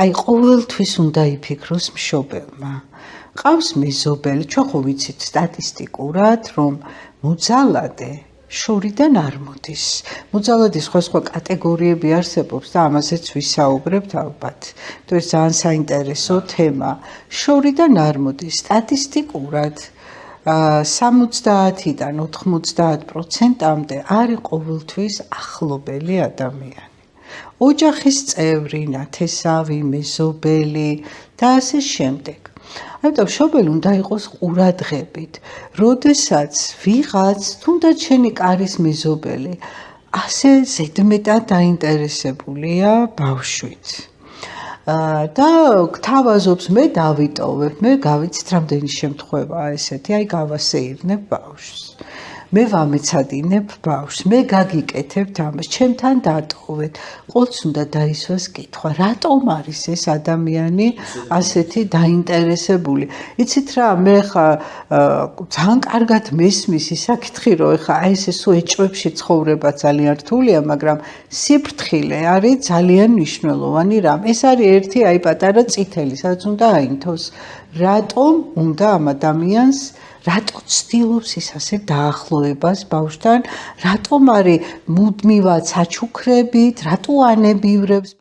აი ყოველთვის უნდა იფიქროს მშობელმა. ყავს მეზობელი, ჩვენ ხო ვიცით სტატისტიკურად, რომ მოძალადე შორიდან არ მოდის. მოძალადის სხვა კატეგორიები არსებობს და ამაზეც ვისაუბრებთ ალბათ. ეს ძალიან საინტერესო თემა. შორიდან არ მოდის სტატისტიკურად 70-დან 90%-მდე არის ყოველთვის ახლობელი ადამიანი. ოჯახის წევრი, ნათესავი, მეზობელი და ასე შემდეგ. ამიტომ მშობელი უნდა იყოს ყურადღებით, როდესაც ვიღაც, თუნდაც შენი კარის მეზობელი, ასე ზედმეტად დაინტერესებულია ბავშვით. და გთავაზობს, მე დავიტოვებ, მე გავიცით რამდენი შემთხვევაა ესეთი, აი გავასეირნებ ბავშვს. მე ვამეცადინებ ბავშვს, მე გაგიკეთებთ ამას, ჩემთან დატოვეთ. ყოველთვის უნდა დაისვას კითხვა, რატომ არის ეს ადამიანი ასეთი დაინტერესებული? იცით რა, მე ხა ძალიან კარგად მესმის ისაკითხი, რომ ეხა აი ეს ეჭვებში ცხოვრება ძალიან რთულია, მაგრამ სიფრთხილე არის ძალიან მნიშვნელოვანი რამ. ეს არის ერთი აი პატარა წითელი, სადაც უნდა აინთოს, რატომ უნდა ამ ადამიანს რატო ცდილობს ის ასე დაახლოებას ბავშვთან, რატომ არის მუდმივად საჩუქრებით, რატო ანებივრებს